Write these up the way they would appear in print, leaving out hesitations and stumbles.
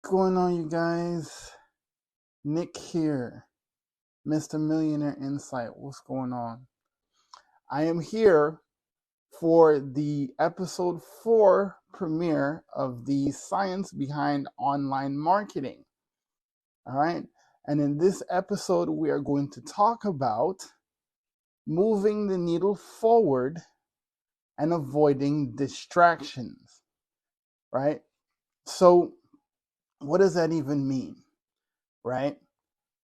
What's going on, you guys? Nick here, Mr. Millionaire Insight. What's going on? I am here for the episode 4 premiere of the Science Behind Online Marketing. All right. And in this episode, we are going to talk about moving the needle forward and avoiding distractions. Right. So, what does that even mean? Right.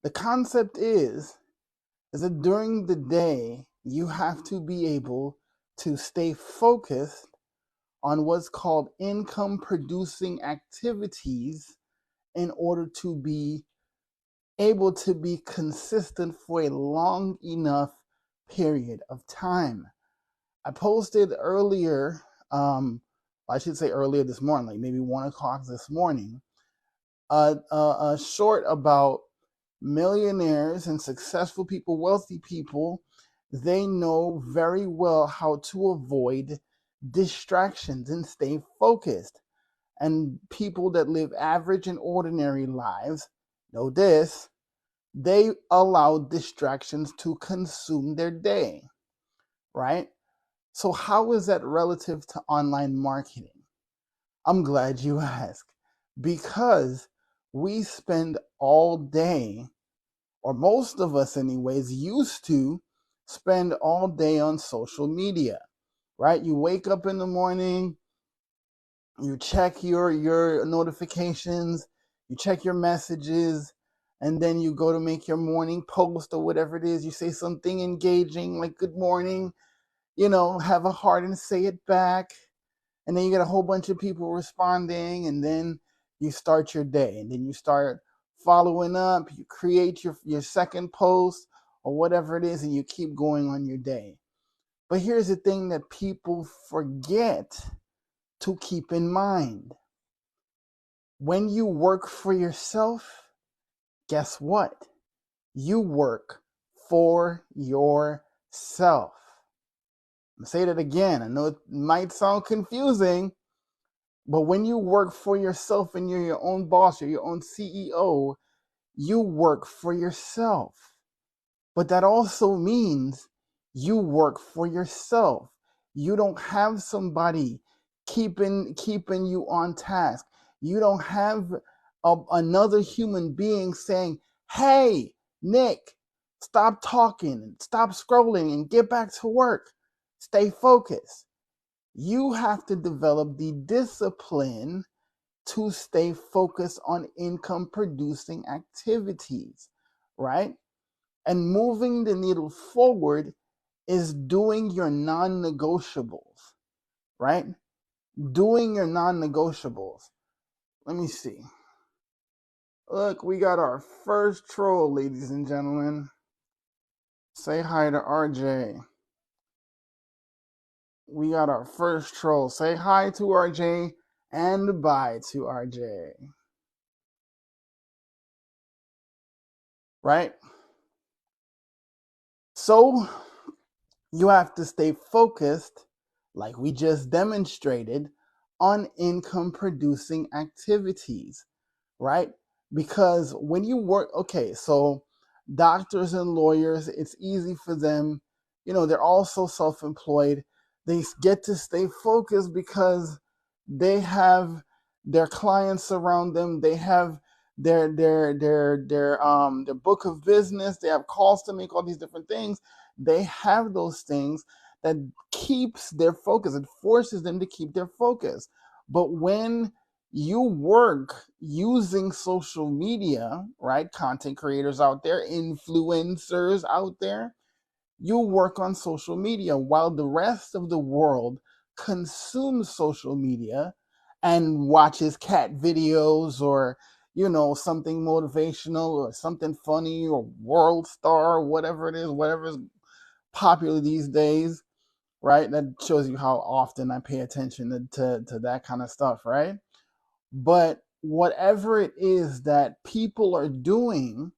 The concept is that during the day, you have to be able to stay focused on what's called income producing activities in order to be able to be consistent for a long enough period of time. I posted earlier, I should say earlier this morning, like maybe 1 o'clock this morning, a short about millionaires and successful people, wealthy people. They know very well how to avoid distractions and stay focused. And people that live average and ordinary lives know this. They allow distractions to consume their day, right? So how is that relative to online marketing? I'm glad you asked. Because we spend all day, or most of us anyways, used to spend all day on social media, right? You wake up in the morning, you check your notifications, you check your messages, and then you go to make your morning post or whatever it is. You say something engaging like good morning, have a heart and say it back. And then you get a whole bunch of people responding, and then you start your day, and then you start following up, you create your second post or whatever it is, and you keep going on your day. But here's the thing that people forget to keep in mind. When you work for yourself, guess what? You work for yourself. I'm gonna say that again. I know it might sound confusing, but when you work for yourself and you're your own boss, you're your own CEO, you work for yourself. But that also means you work for yourself. You don't have somebody keeping you on task. You don't have another human being saying, "Hey, Nick, stop talking, stop scrolling and get back to work. Stay focused." You have to develop the discipline to stay focused on income producing activities, right? And moving the needle forward is doing your non negotiables, right? Doing your non negotiables. Let me see. Look, we got our first troll, ladies and gentlemen. Say hi to RJ. We got our first troll. Say hi to RJ and bye to RJ. Right? So you have to stay focused, like we just demonstrated, on income producing activities, right? Because when you work, okay, so doctors and lawyers, it's easy for them, they're also self employed. They get to stay focused because they have their clients around them. They have their book of business. They have calls to make, all these different things. They have those things that keeps their focus. It forces them to keep their focus. But when you work using social media, right? Content creators out there, influencers out there, you work on social media while the rest of the world consumes social media and watches cat videos or something motivational or something funny or world star or whatever it is, whatever is popular these days, right? That shows you how often I pay attention to that kind of stuff, right? But whatever it is that people are doing,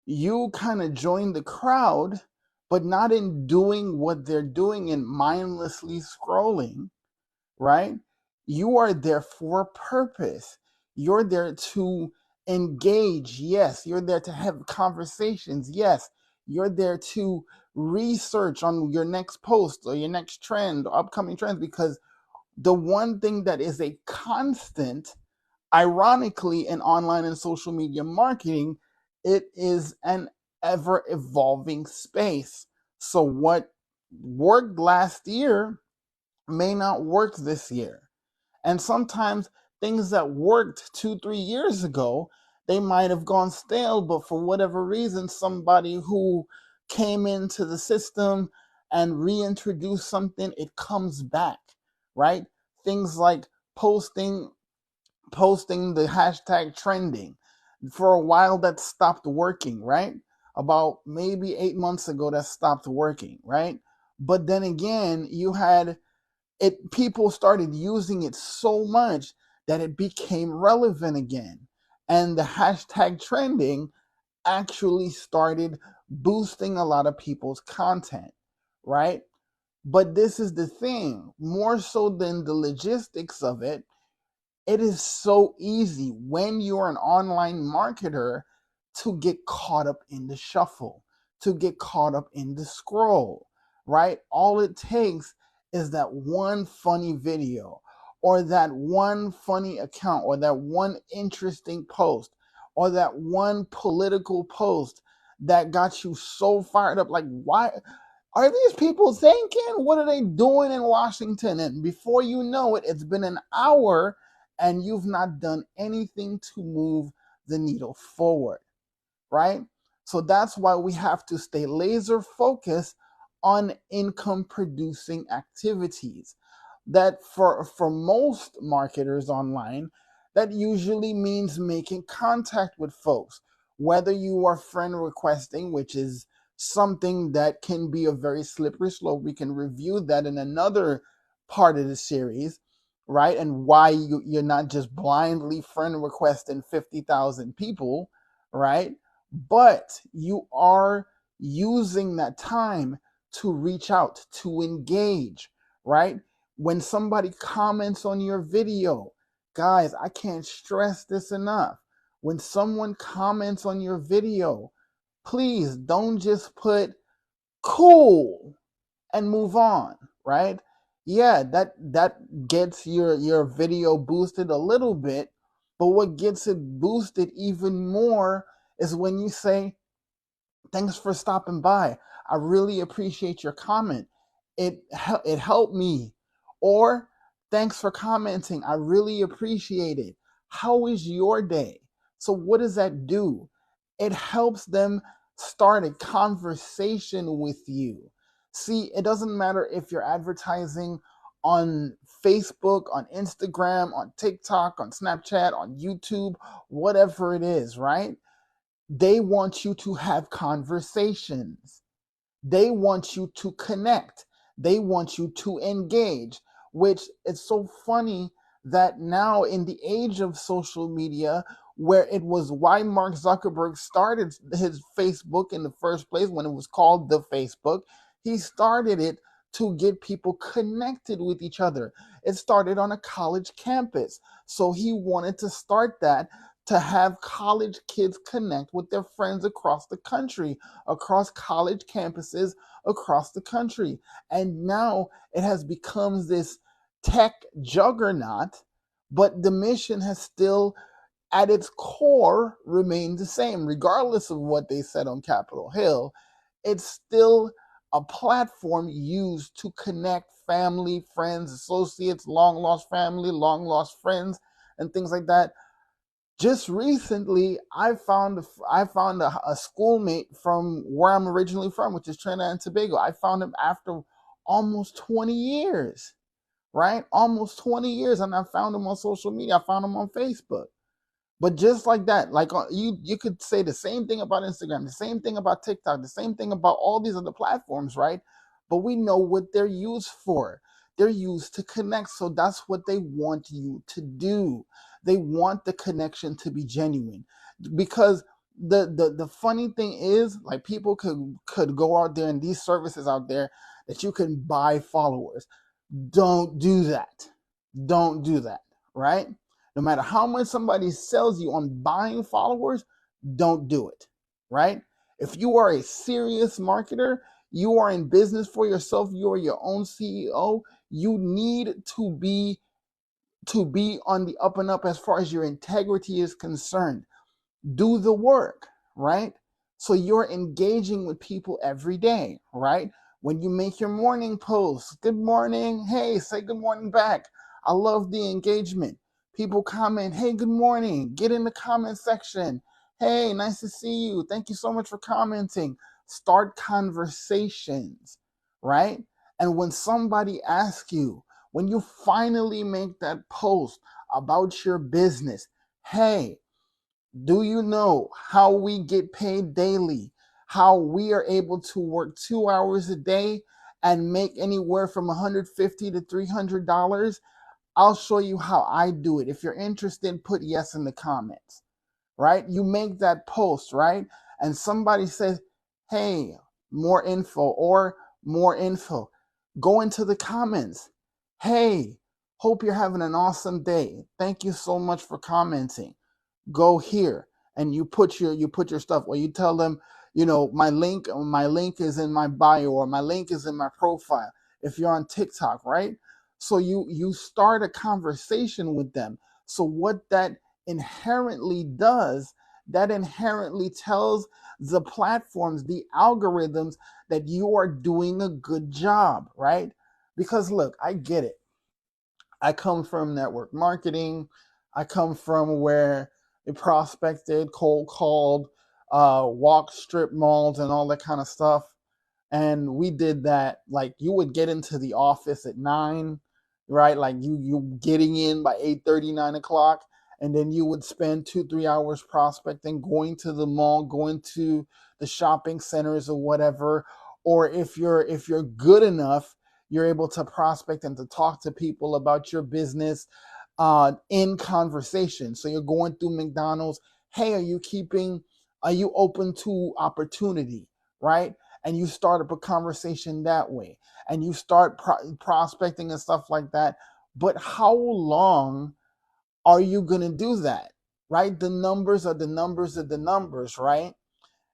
you kind of join the crowd, but not in doing what they're doing and mindlessly scrolling, right? You are there for a purpose. You're there to engage. Yes. You're there to have conversations. Yes. You're there to research on your next post or your next trend or upcoming trends, because the one thing that is a constant, ironically, in online and social media marketing, it is an ever evolving space. So what worked last year may not work this year. And sometimes things that worked 2, 3 years ago, they might have gone stale, but for whatever reason, somebody who came into the system and reintroduced something, it comes back, right? Things like posting posting the hashtag trending. For a while that stopped working, right? About maybe 8 months ago that stopped working, right? But then again, you had it, people started using it so much that it became relevant again. And the hashtag trending actually started boosting a lot of people's content, right? But this is the thing, more so than the logistics of it, it is so easy when you're an online marketer to get caught up in the shuffle, to get caught up in the scroll, right? All it takes is that one funny video or that one funny account or that one interesting post or that one political post that got you so fired up. Like, why are these people thinking? What are they doing in Washington? And before you know it, it's been an hour and you've not done anything to move the needle forward, right? So that's why we have to stay laser focused on income producing activities. That for most marketers online, that usually means making contact with folks, whether you are friend requesting, which is something that can be a very slippery slope. We can review that in another part of the series, right? And why you're not just blindly friend requesting 50,000 people, right? But you are using that time to reach out, to engage, right? When somebody comments on your video, guys, I can't stress this enough. When someone comments on your video, please don't just put cool and move on, right? Yeah, that gets your video boosted a little bit, but what gets it boosted even more is when you say, thanks for stopping by. I really appreciate your comment. It helped me. Or thanks for commenting. I really appreciate it. How is your day? So what does that do? It helps them start a conversation with you. See, it doesn't matter if you're advertising on Facebook, on Instagram, on TikTok, on Snapchat, on YouTube, whatever it is, right? They want you to have conversations. They want you to connect. They want you to engage, which is so funny that now in the age of social media, where it was why Mark Zuckerberg started his Facebook in the first place when it was called the Facebook, he started it to get people connected with each other. It started on a college campus. So he wanted to start that to have college kids connect with their friends across the country, across college campuses across the country. And now it has become this tech juggernaut, but the mission has still, at its core, remained the same, regardless of what they said on Capitol Hill. It's still a platform used to connect family, friends, associates, long lost family, long lost friends, and things like that. Just recently, I found a schoolmate from where I'm originally from, which is Trinidad and Tobago. I found him after almost 20 years, right? Almost 20 years, and I found him on social media. I found him on Facebook. But just like that, like you could say the same thing about Instagram, the same thing about TikTok, the same thing about all these other platforms, right? But we know what they're used for. They're used to connect. So that's what they want you to do. They want the connection to be genuine. Because the funny thing is, like, people could go out there and these services out there that you can buy followers. Don't do that. Don't do that, right? No matter how much somebody sells you on buying followers, don't do it, right? If you are a serious marketer, you are in business for yourself, you are your own CEO, you need to be on the up and up as far as your integrity is concerned. Do the work, right? So you're engaging with people every day, right? When you make your morning post, good morning, hey, say good morning back. I love the engagement. People comment, hey, good morning. Get in the comment section. Hey, nice to see you. Thank you so much for commenting. Start conversations, right? And when somebody asks you, when you finally make that post about your business, hey, do you know how we get paid daily? How we are able to work 2 hours a day and make anywhere from $150 to $300? I'll show you how I do it. If you're interested, put yes in the comments, right? You make that post, right? And somebody says, hey, more info or more info. Go into the comments. Hey, hope you're having an awesome day. Thank you so much for commenting. Go here, and you put your stuff, or you tell them, my link is in my bio, or my link is in my profile if you're on TikTok, right? So you start a conversation with them. So what that inherently does, that inherently tells the platforms, the algorithms, that you are doing a good job, right? Because look, I get it. I come from network marketing. I come from where they prospected, cold called, walk strip malls and all that kind of stuff. And we did that. Like, you would get into the office at 9, right? Like you getting in by 8:30, 9 o'clock, and then you would spend 2-3 hours prospecting, going to the mall, going to the shopping centers or whatever. Or if you're good enough, you're able to prospect and to talk to people about your business in conversation. So you're going through McDonald's. Hey, are you open to opportunity, right? And you start up a conversation that way, and you start prospecting and stuff like that. But how long are you going to do that, right? The numbers are the numbers of the numbers, right?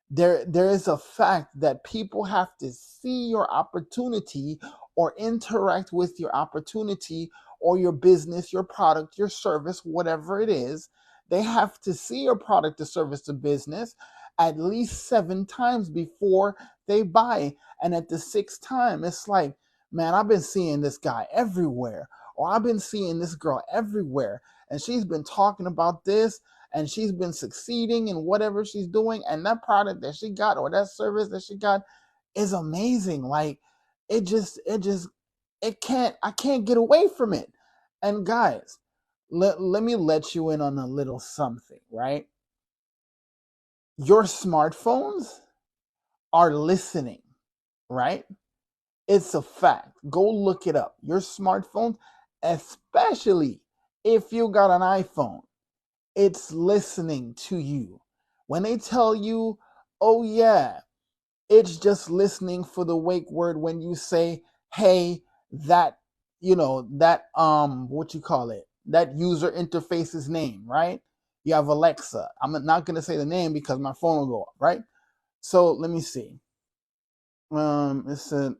There is a fact that people have to see your opportunity or interact with your opportunity or your business, your product, your service, whatever it is. They have to see your product or service or business at least 7 times before they buy. And at the sixth time, it's like, man, I've been seeing this guy everywhere, or I've been seeing this girl everywhere, and she's been talking about this, and she's been succeeding in whatever she's doing, and that product that she got or that service that she got is amazing. Like, I can't get away from it. And guys, let me let you in on a little something, right? Your smartphones are listening, right? It's a fact. Go look it up. Your smartphones, especially if you got an iPhone, it's listening to you. When they tell you, oh yeah, it's just listening for the wake word when you say, hey, that, what you call it, that user interface's name, right? You have Alexa. I'm not going to say the name because my phone will go off, right? So let me see. It said,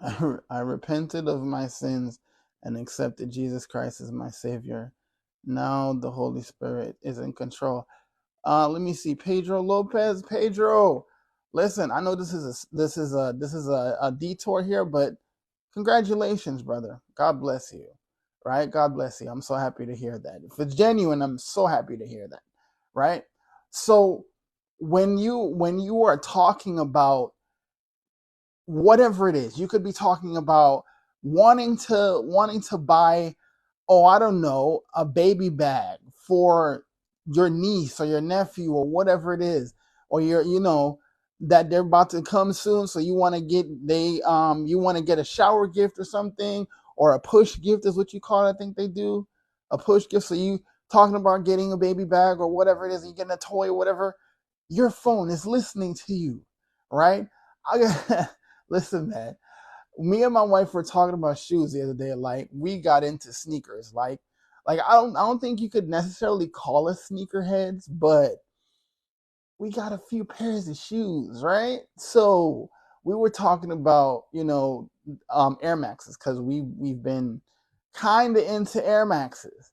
I repented of my sins and accepted Jesus Christ as my Savior. Now the Holy Spirit is in control. Let me see. Pedro Lopez. Pedro, listen. I know this is a detour here, but congratulations, brother. God bless you. Right? God bless you. I'm so happy to hear that. If it's genuine, I'm so happy to hear that. Right? So when you are talking about whatever it is, you could be talking about wanting to buy, oh, I don't know, a baby bag for your niece or your nephew or whatever it is, or that they're about to come soon, so you want to get a shower gift or something, or a push gift is what you call it. I think they do a push gift. So you talking about getting a baby bag or whatever it is, and you getting a toy or whatever. Your phone is listening to you, right? Listen, man, me and my wife were talking about shoes the other day. Like, we got into sneakers. Like, Like I don't think you could necessarily call us sneakerheads, but we got a few pairs of shoes, right? So we were talking about, Air Maxes, because we've been kind of into Air Maxes.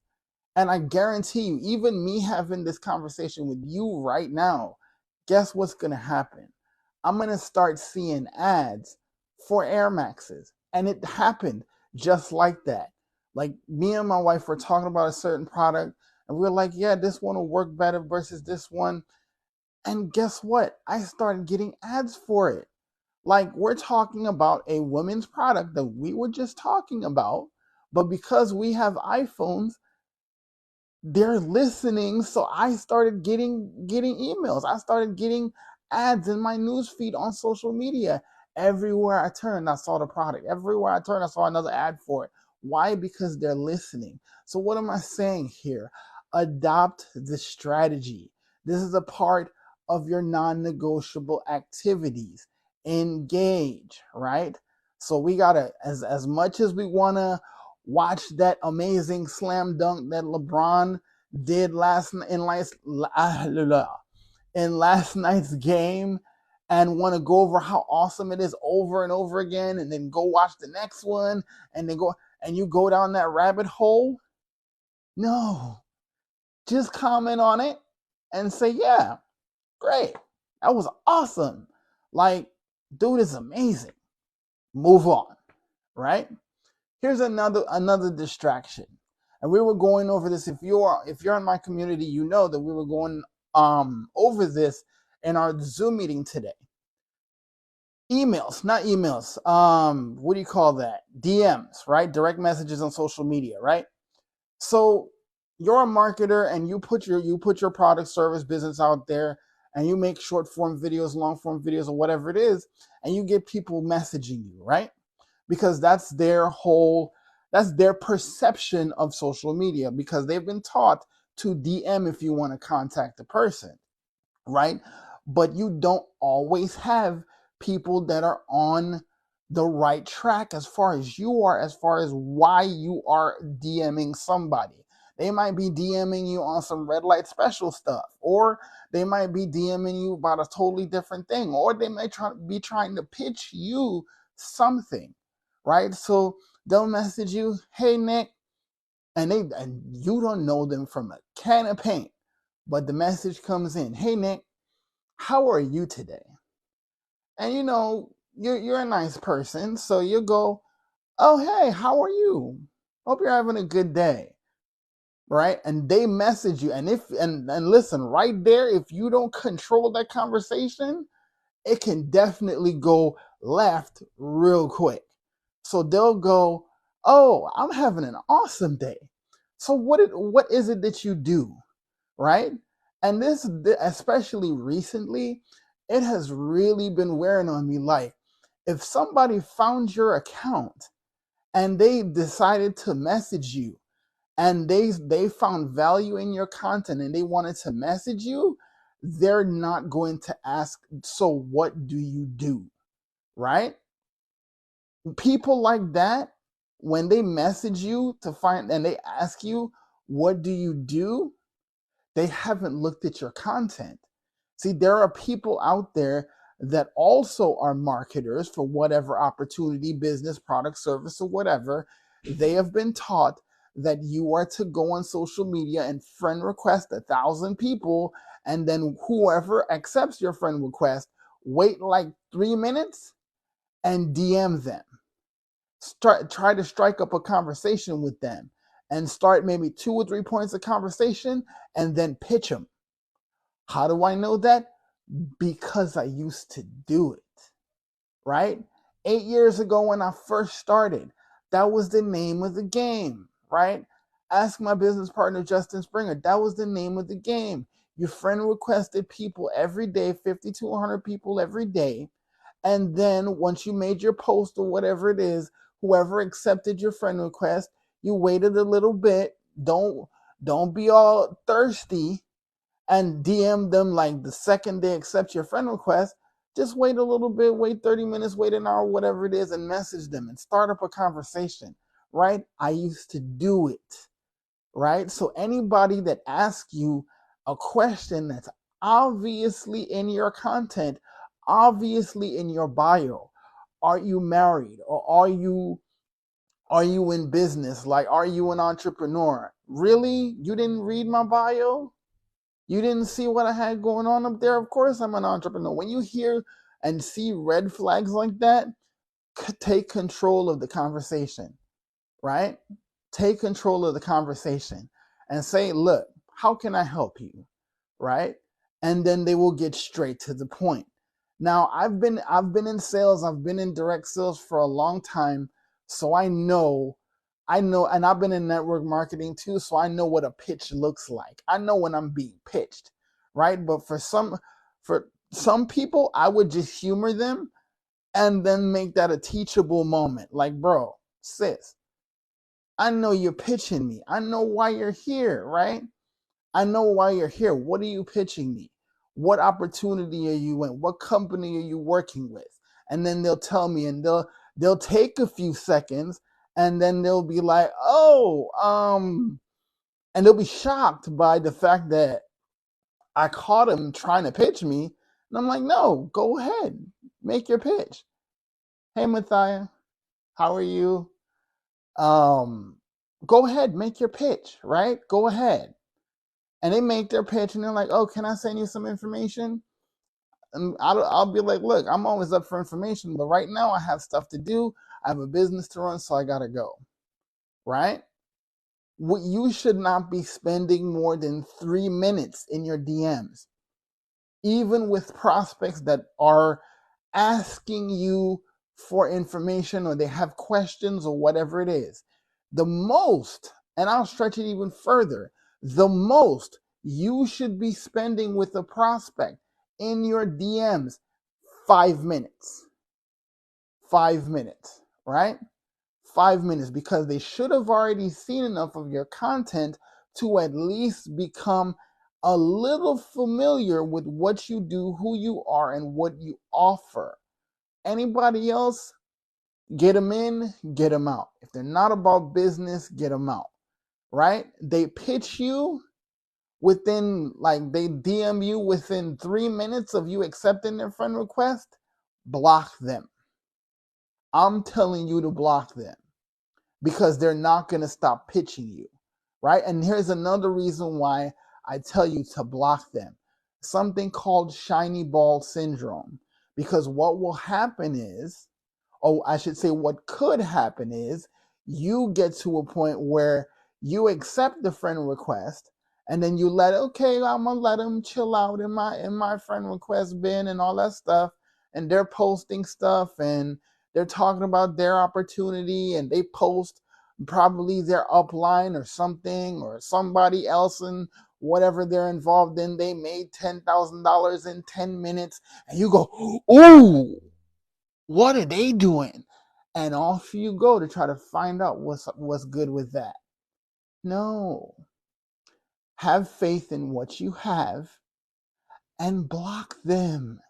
And I guarantee you, even me having this conversation with you right now, guess what's going to happen? I'm going to start seeing ads for Air Maxes. And it happened just like that. Like, me and my wife were talking about a certain product, and we were like, yeah, this one will work better versus this one. And guess what? I started getting ads for it. Like, we're talking about a women's product that we were just talking about, but because we have iPhones, they're listening. So I started getting emails. I started getting ads in my news feed on social media. Everywhere I turned, I saw the product. Everywhere I turned, I saw another ad for it. Why? Because they're listening. So what am I saying here? Adopt the strategy. This is a part of your non-negotiable activities. Engage, right? So we gotta, as much as we wanna watch that amazing slam dunk that LeBron did in last night's game, and want to go over how awesome it is over and over again, and then go watch the next one, and then you go down that rabbit hole. No, just comment on it and say, yeah, great, that was awesome. Like, dude is amazing. Move on, right? Here's another distraction. And we were going over this. If you're in my community, you know that we were going over this in our Zoom meeting today. Emails, not emails. What do you call that? DMs, right? Direct messages on social media, right? So you're a marketer, and you put your product, service, business out there, and you make short form videos, long form videos, or whatever it is, and you get people messaging you, right? Because that's their perception of social media, because they've been taught to DM if you want to contact the person, right? But you don't always have people that are on the right track as far as you are, as far as why you are DMing somebody. They might be DMing you on some red light special stuff, or they might be DMing you about a totally different thing, or they might be trying to pitch you something, right? So they'll message you, hey Nick, and you don't know them from a can of paint, but the message comes in, hey Nick, how are you today? And you're a nice person, so you go, oh hey, how are you? Hope you're having a good day, right? And they message you, and listen, right there, if you don't control that conversation, it can definitely go left real quick. So they'll go, oh, I'm having an awesome day. So what is it that you do, right? And this, especially recently, it has really been wearing on me. Like, if somebody found your account and they decided to message you, and they found value in your content and they wanted to message you, they're not going to ask, so what do you do, right? People like that, when they message you to find and they ask you, what do you do, they haven't looked at your content. See, there are people out there that also are marketers for whatever opportunity, business, product, service, or whatever. They have been taught that you are to go on social media and friend request 1,000 people, and then whoever accepts your friend request, wait like 3 minutes and DM them. Try to strike up a conversation with them, and start maybe 2 or 3 points of conversation, and then pitch them. How do I know that? Because I used to do it, right? 8 years ago when I first started, that was the name of the game, right? Ask my business partner, Justin Springer. That was the name of the game. Your friend requested people every day, 50 to 100 people every day. And then once you made your post or whatever it is, whoever accepted your friend request, you waited a little bit. Don't be all thirsty and DM them like the second they accept your friend request. Just wait a little bit, wait 30 minutes, wait an hour, whatever it is, and message them and start up a conversation, right? I used to do it, right? So anybody that asks you a question that's obviously in your content, obviously in your bio, are you married, or are you in business? Like, are you an entrepreneur? Really? You didn't read my bio? You didn't see what I had going on up there? Of course I'm an entrepreneur. When you hear and see red flags like that, take control of the conversation, right? Take control of the conversation and say, look, how can I help you? Right? And then they will get straight to the point. Now, I've been in sales, I've been in direct sales for a long time, so I know, and I've been in network marketing too, so I know what a pitch looks like. I know when I'm being pitched, right? But for some people, I would just humor them and then make that a teachable moment. Like, bro, sis, I know you're pitching me. I know why you're here, right? I know why you're here. What are you pitching me? What opportunity are you in? What company are you working with? And then they'll tell me, and they'll take a few seconds, and then they'll be like, "Oh, and they'll be shocked by the fact that I caught them trying to pitch me. And I'm like, "No, go ahead. Make your pitch." Hey, Mathia, how are you? Um, Go ahead, make your pitch, right? Go ahead. And they make their pitch, and they're like, "Oh, can I send you some information?" And I'll be like, "Look, I'm always up for information, but right now I have stuff to do. I have a business to run, so I gotta go." Right? What you should not be spending more than 3 minutes in your DMs, even with prospects that are asking you for information, or they have questions, or whatever it is. The most, and I'll stretch it even further, the most you should be spending with a prospect in your DMs, 5 minutes. 5 minutes, right? 5 minutes, because they should have already seen enough of your content to at least become a little familiar with what you do, who you are, and what you offer. Anybody else, get them in, get them out. If they're not about business, get them out, right? They pitch you within, like, they DM you within 3 minutes of you accepting their friend request, block them. I'm telling you to block them, because they're not going to stop pitching you, right? And here's another reason why I tell you to block them. Something called shiny ball syndrome. Because what will happen is, or I should say what could happen is, you get to a point where you accept the friend request, and then you okay, I'm gonna let them chill out in my friend request bin and all that stuff, and they're posting stuff, and they're talking about their opportunity, and they post probably their upline or something, or somebody else, and whatever they're involved in, they made $10,000 in 10 minutes, and you go, "Ooh, what are they doing?" And off you go to try to find out what's good with that. No. Have faith in what you have and block them,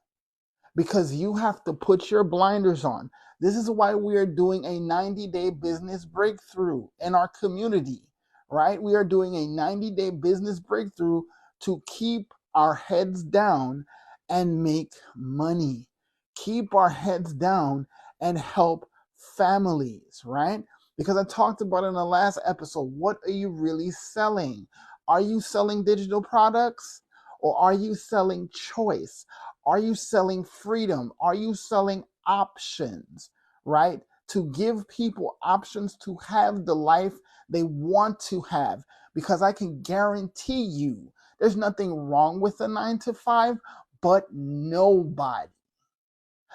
because you have to put your blinders on. This is why we are doing a 90-day business breakthrough in our community, right? We are doing a 90-day business breakthrough to keep our heads down and make money. Keep our heads down and help families, right? Because I talked about in the last episode, what are you really selling? Are you selling digital products, or are you selling choice? Are you selling freedom? Are you selling options, right? To give people options to have the life they want to have. Because I can guarantee you, there's nothing wrong with a 9 to 5, but nobody,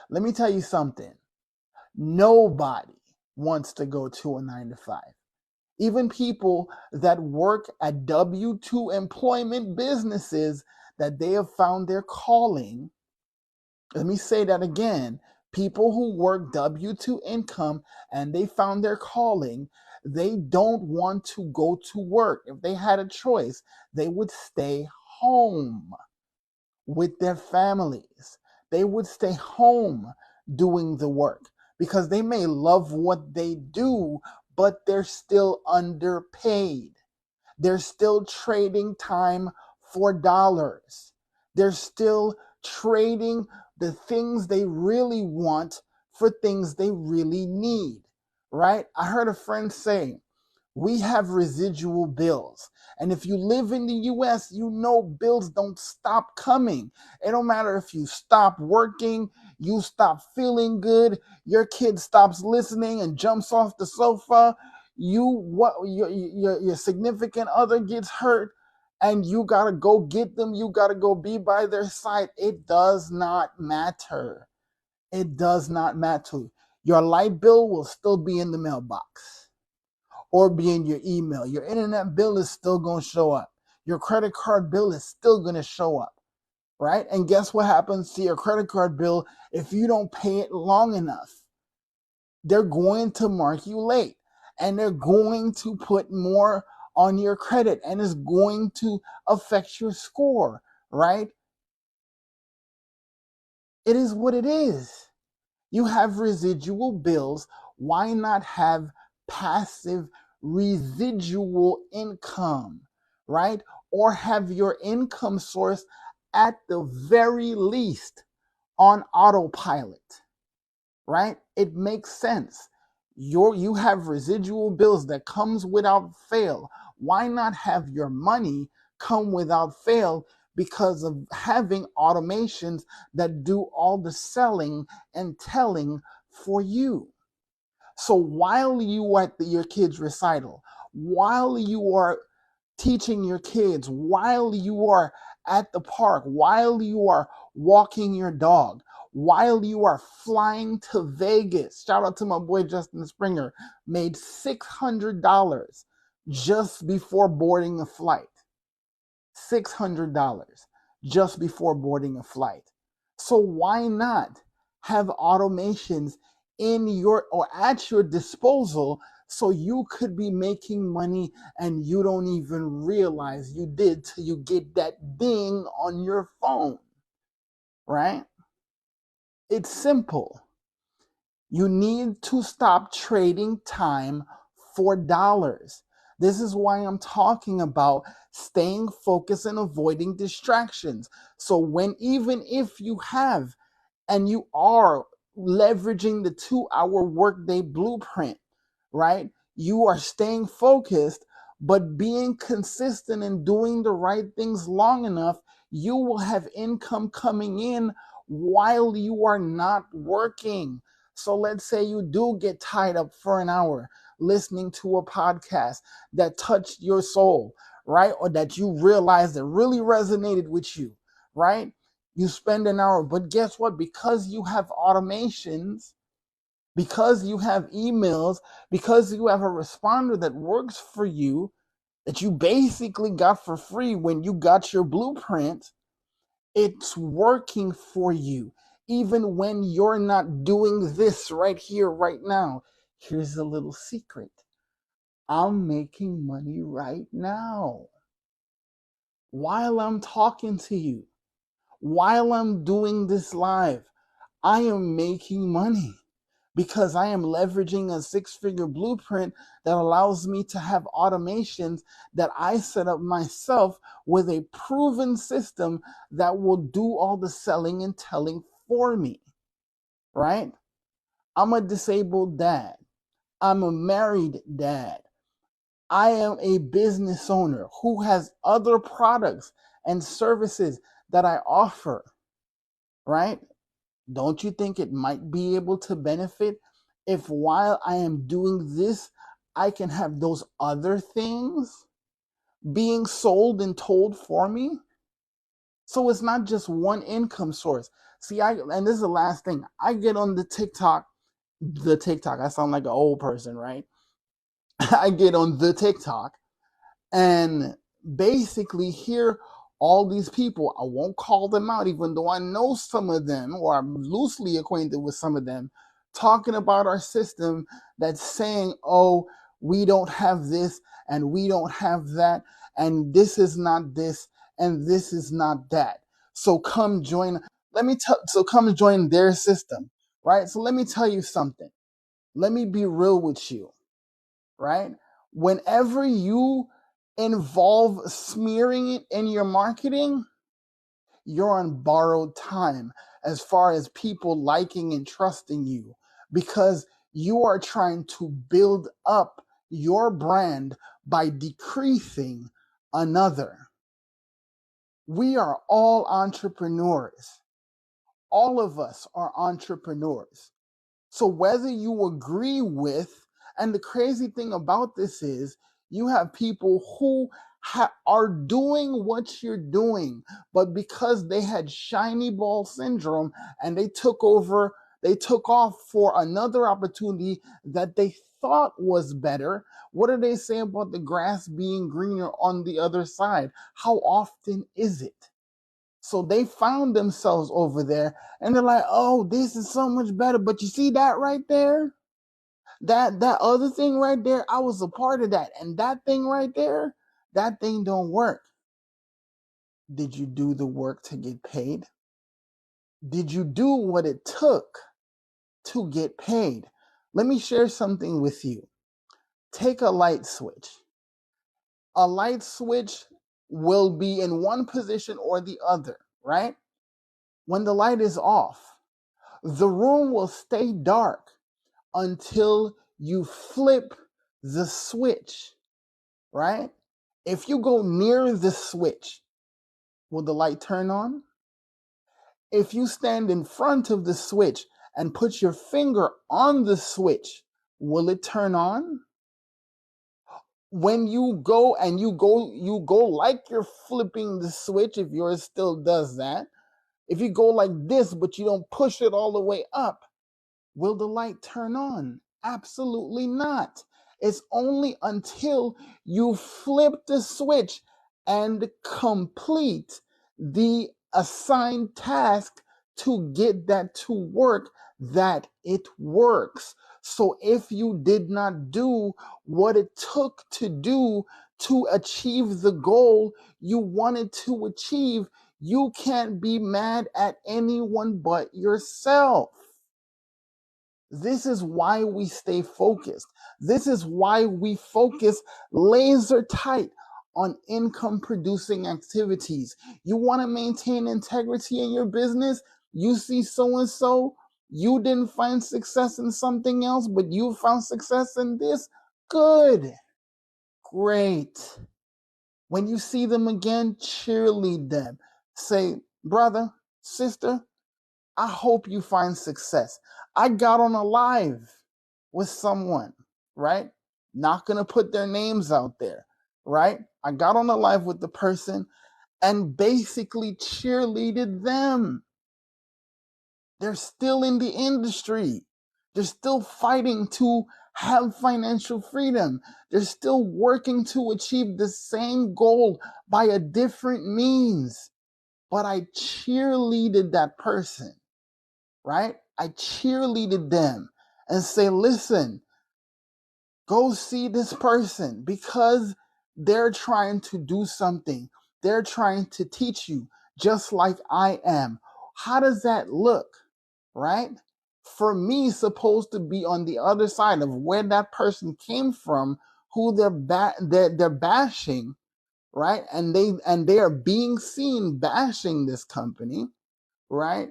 let me tell you something, nobody wants to go to a 9 to 5. Even people that work at W-2 employment businesses that they have found their calling. Let me say that again. People who work W-2 income and they found their calling, they don't want to go to work. If they had a choice, they would stay home with their families. They would stay home doing the work, because they may love what they do, but they're still underpaid. They're still trading time for dollars. They're still trading the things they really want for things they really need, right? I heard a friend say, we have residual bills. And if you live in the US, you know bills don't stop coming. It don't matter if you stop working, you stop feeling good, your kid stops listening and jumps off the sofa, your significant other gets hurt and you got to go get them, you got to go be by their side. It does not matter. It does not matter. Your light bill will still be in the mailbox or be in your email. Your internet bill is still going to show up. Your credit card bill is still going to show up, right? And guess what happens to your credit card bill if you don't pay it long enough? They're going to mark you late and they're going to put more on your credit and it's going to affect your score, right? It is what it is. You have residual bills. Why not have passive residual income, right? Or have your income source at the very least on autopilot, right? It makes sense. You have residual bills that comes without fail. Why not have your money come without fail because of having automations that do all the selling and telling for you? So while you are at your kids' recital, while you are teaching your kids, while you are at the park, while you are walking your dog, while you are flying to Vegas, shout out to my boy Justin Springer, made $600 just before boarding a flight. $600 just before boarding a flight. So why not have automations in your or at your disposal so you could be making money and you don't even realize you did till you get that ding on your phone, right? It's simple. You need to stop trading time for dollars. This is why I'm talking about staying focused and avoiding distractions. So even if you have and you are leveraging the 2-hour workday blueprint, right? You are staying focused, but being consistent and doing the right things long enough, you will have income coming in while you are not working. So let's say you do get tied up for an hour listening to a podcast that touched your soul, right? Or that you realized that really resonated with you, right? You spend an hour, but guess what? Because you have automations, because you have emails, because you have a responder that works for you, that you basically got for free when you got your blueprint, it's working for you. Even when you're not doing this right here, right now. Here's a little secret. I'm making money right now. While I'm talking to you, while I'm doing this live, I am making money because I am leveraging a 6-figure blueprint that allows me to have automations that I set up myself with a proven system that will do all the selling and telling for me, right? I'm a disabled dad. I'm a married dad. I am a business owner who has other products and services that I offer, right? Don't you think it might be able to benefit if while I am doing this, I can have those other things being sold and told for me? So it's not just one income source. See, and this is the last thing. I get on the TikTok, I sound like an old person, right? I get on the TikTok and basically hear all these people. I won't call them out, even though I know some of them or I'm loosely acquainted with some of them, talking about our system that's saying, oh, we don't have this and we don't have that, and this is not this and this is not that. So come join. So come join their system, right? So let me tell you something. Let me be real with you, right? Whenever you involve smearing it in your marketing, you're on borrowed time as far as people liking and trusting you, because you are trying to build up your brand by decreasing another. We are all entrepreneurs. All of us are entrepreneurs. So whether you agree with, and the crazy thing about this is, you have people who are doing what you're doing, but because they had shiny ball syndrome and they took off for another opportunity that they thought was better. What do they say about the grass being greener on the other side? How often is it? So they found themselves over there and they're like, oh, this is so much better. But you see that right there? That other thing right there, I was a part of that. And that thing right there, that thing don't work. Did you do the work to get paid? Did you do what it took to get paid? Let me share something with you. Take a light switch. A light switch will be in one position or the other, right? When the light is off, the room will stay dark until you flip the switch, right? If you go near the switch, will the light turn on? If you stand in front of the switch and put your finger on the switch, will it turn on? When you go like you're flipping the switch, if yours still does that. If you go like this, but you don't push it all the way up, will the light turn on? Absolutely not. It's only until you flip the switch and complete the assigned task to get that to work that it works. So if you did not do what it took to do to achieve the goal you wanted to achieve, you can't be mad at anyone but yourself. This is why we stay focused. This is why we focus laser tight on income producing activities. You want to maintain integrity in your business? You see so and so, you didn't find success in something else, but you found success in this. Good. Great. When you see them again, cheerlead them. Say, brother, sister, I hope you find success. I got on a live with someone, right? Not going to put their names out there, right? I got on a live with the person and basically cheerleaded them. They're still in the industry. They're still fighting to have financial freedom. They're still working to achieve the same goal by a different means. But I cheerleaded that person, right? I cheerleaded them and say, listen, go see this person because they're trying to do something. They're trying to teach you just like I am. How does that look, right? For me, supposed to be on the other side of where that person came from, who they're bashing, right? And they are being seen bashing this company, right?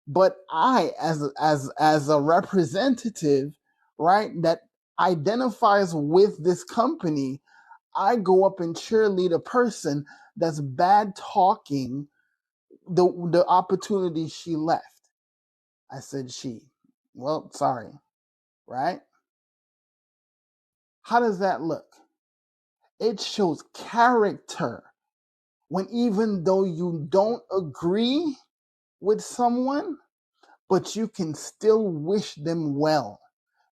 But I, as a representative, right, that identifies with this company, I go up and cheerlead a person that's bad talking the opportunity she left. I said she. Well, sorry, right? How does that look? It shows character when even though you don't agree with someone, but you can still wish them well.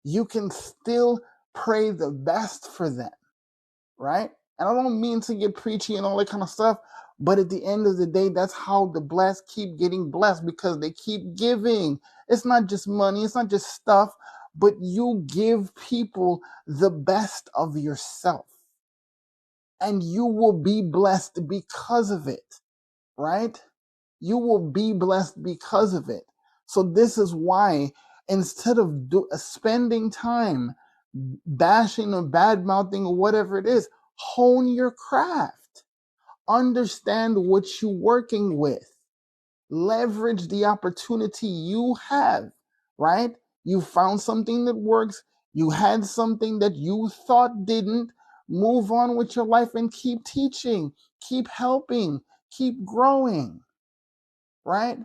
You can still pray the best for them, right? And I don't mean to get preachy and all that kind of stuff, but at the end of the day, that's how the blessed keep getting blessed, because they keep giving. It's not just money, it's not just stuff, but you give people the best of yourself. And you will be blessed because of it, right? You will be blessed because of it. So this is why, instead of spending time bashing or bad mouthing or whatever it is, Hone your craft. Understand what you're working with. Leverage the opportunity you have, right? You found something that works. You had something that you thought didn't. Move on with your life and keep teaching, keep helping, keep growing, right?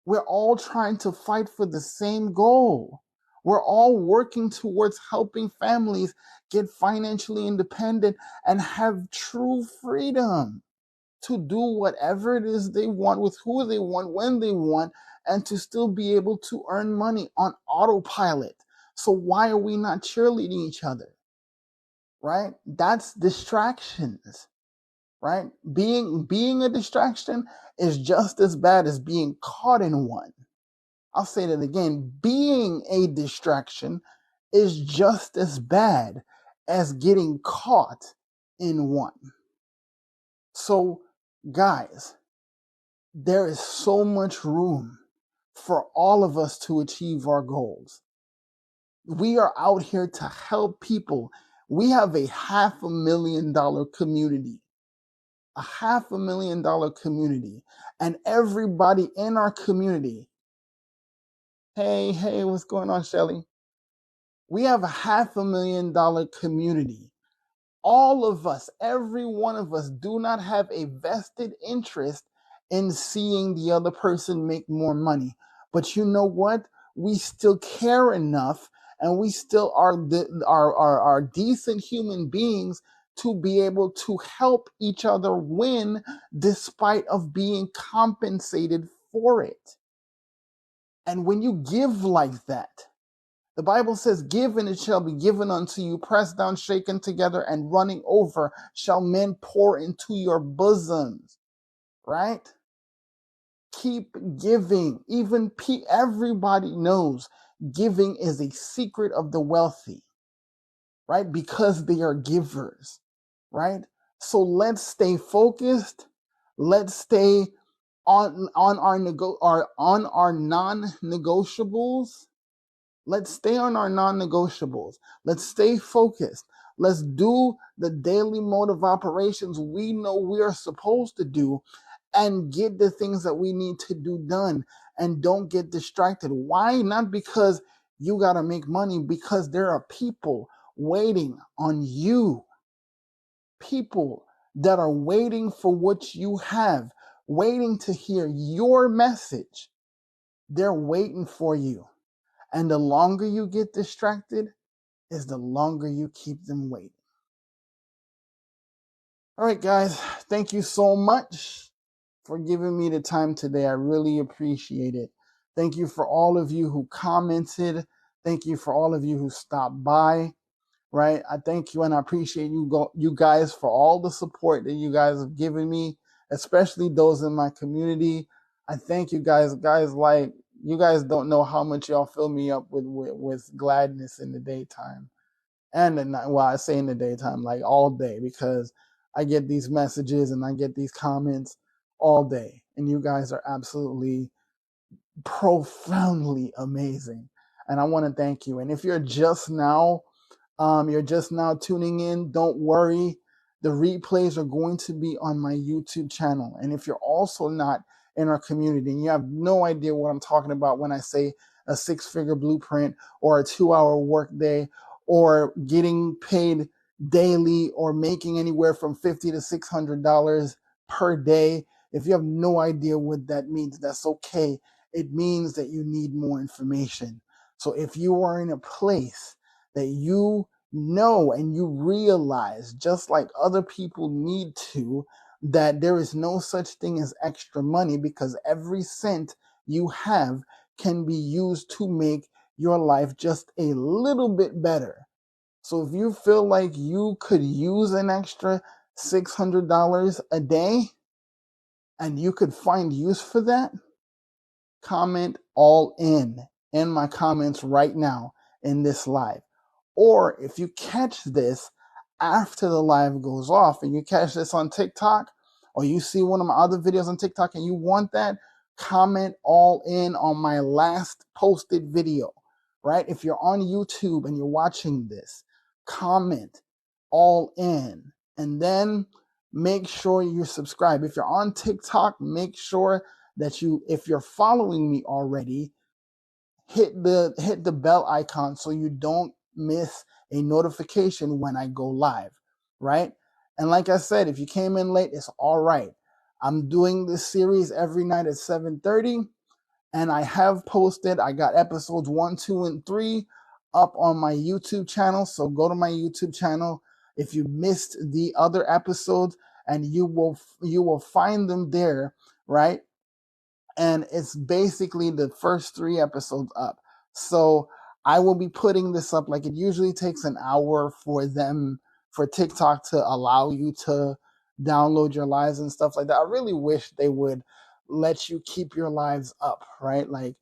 We're all trying to fight for the same goal. We're all working towards helping families get financially independent and have true freedom to do whatever it is they want with who they want, when they want, and to still be able to earn money on autopilot. So why are we not cheerleading each other? Right? That's distractions, right? Being a distraction is just as bad as being caught in one. I'll say that again. Being a distraction is just as bad as getting caught in one. So, guys, there is so much room for all of us to achieve our goals. We are out here to help people. We have a $500,000 community, a $500,000 community, and everybody in our community. Hey, what's going on, Shelly? We have a $500,000 community. All of us, every one of us, do not have a vested interest in seeing the other person make more money. But you know what? We still care enough, and we still are decent human beings to be able to help each other win despite of being compensated for it. And when you give like that, the Bible says, give and it shall be given unto you, pressed down, shaken together, and running over shall men pour into your bosoms, right? Keep giving. Even everybody knows giving is a secret of the wealthy, right? Because they are givers, right? So let's stay focused. Let's stay on our non-negotiables. Let's stay on our non-negotiables. Let's stay focused. Let's do the daily mode of operations we know we are supposed to do and get the things that we need to do done, and don't get distracted. Why? Not because you got to make money, because there are people waiting on you. People that are waiting for what you have, waiting to hear your message. They're waiting for you. And the longer you get distracted is the longer you keep them waiting. All right, guys, thank you so much for giving me the time today. I really appreciate it. Thank you for all of you who commented. Thank you for all of you who stopped by. Right? I thank you and I appreciate you guys for all the support that you guys have given me, especially those in my community. I thank you guys. Like, you guys don't know how much y'all fill me up with gladness in the daytime and the night. Well, I say in the daytime, like all day, because I get these messages and I get these comments all day, and you guys are absolutely profoundly amazing, and I want to thank you. And if you're just now tuning in, don't worry. The replays are going to be on my YouTube channel. And if you're also not in our community and you have no idea what I'm talking about when I say a 6-figure blueprint or a 2-hour workday or getting paid daily or making anywhere from $50 to $600 per day, if you have no idea what that means, that's okay. It means that you need more information. So if you are in a place that you know and you realize, just like other people need to, that there is no such thing as extra money, because every cent you have can be used to make your life just a little bit better. So if you feel like you could use an extra $600 a day and you could find use for that, comment all in my comments right now in this live. Or if you catch this after the live goes off and you catch this on TikTok, or you see one of my other videos on TikTok and you want that, comment all in on my last posted video, right? If you're on YouTube and you're watching this, comment all in And then make sure you subscribe. If you're on TikTok, make sure that if you're following me already, hit the bell icon so you don't miss a notification when I go live, right? And like I said, if you came in late, it's all right. I'm doing this series every night at 7:30, and I have posted, I got episodes 1, 2, and 3 up on my YouTube channel. So go to my YouTube channel if you missed the other episodes, and you will find them there, right? And it's basically the first 3 episodes up. So I will be putting this up, like it usually takes an hour for TikTok to allow you to download your lives and stuff like that. I really wish they would let you keep your lives up, right? Like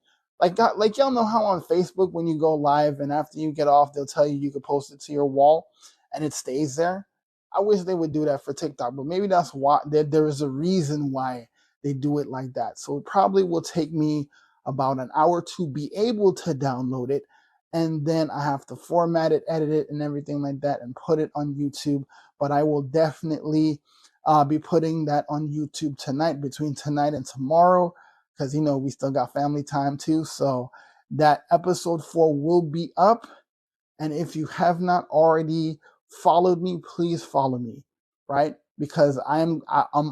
y'all know how on Facebook when you go live and after you get off, they'll tell you could post it to your wall and it stays there. I wish they would do that for TikTok, but maybe that's why there is a reason why they do it like that. So it probably will take me about an hour to be able to download it. And then I have to format it, edit it, and everything like that and put it on YouTube. But I will definitely be putting that on YouTube tonight, between tonight and tomorrow, because, we still got family time too. So that episode 4 will be up. And if you have not already followed me, please follow me, right? Because I'm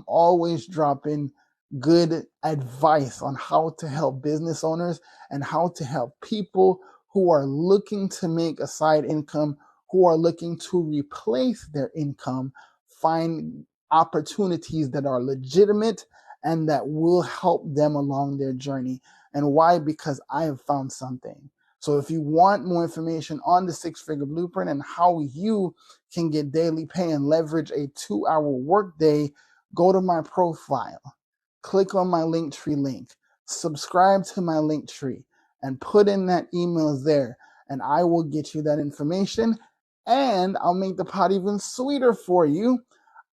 always dropping good advice on how to help business owners and how to help people who are looking to make a side income, who are looking to replace their income, find opportunities that are legitimate and that will help them along their journey. And why? Because I have found something. So if you want more information on the 6-figure blueprint and how you can get daily pay and leverage a 2-hour workday, go to my profile, click on my Linktree link, subscribe to my Linktree, and put in that email there, and I will get you that information. And I'll make the pot even sweeter for you.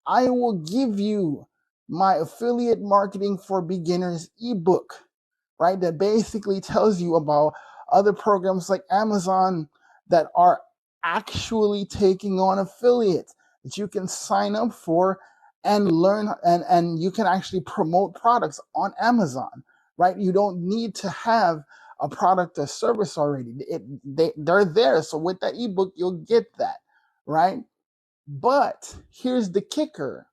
I will give you my affiliate marketing for beginners ebook, right? That basically tells you about other programs like Amazon that are actually taking on affiliates that you can sign up for and learn, and you can actually promote products on Amazon, right? You don't need to have a product or service already. They're there. So with that ebook, you'll get that, right? But here's the kicker.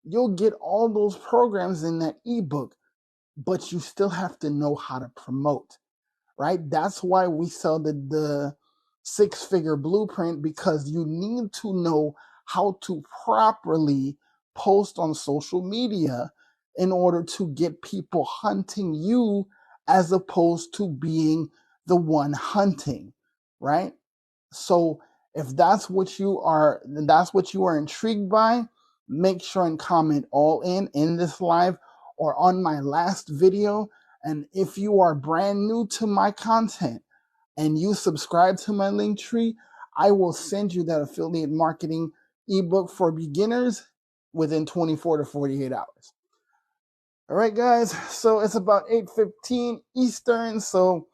You'll get all those programs in that ebook, but you still have to know how to promote, right? That's why we sell the 6-figure blueprint, because you need to know how to properly post on social media in order to get people hunting you as opposed to being the one hunting, right? So if that's what you are intrigued by, make sure and comment all in this live or on my last video. And if you are brand new to my content and you subscribe to my link tree, I will send you that affiliate marketing ebook for beginners within 24 to 48 hours. All right, guys. So it's about 8:15 Eastern. So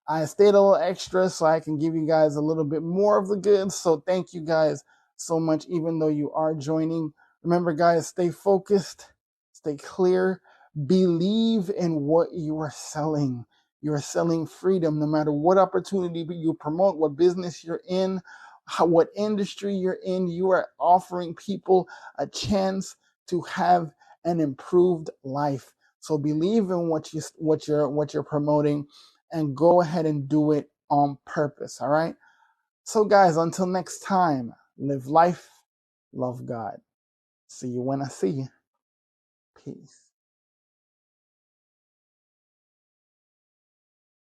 I stayed a little extra so I can give you guys a little bit more of the goods. So thank you guys so much, even though you are joining. Remember, guys, stay focused, stay clear, believe in what you are selling. You are selling freedom, no matter what opportunity you promote, what business you're in, what industry you're in. You are offering people a chance to have an improved life. So believe in what you're promoting, and go ahead and do it on purpose. All right. So, guys, until next time, live life, love God. See you when I see you. Peace.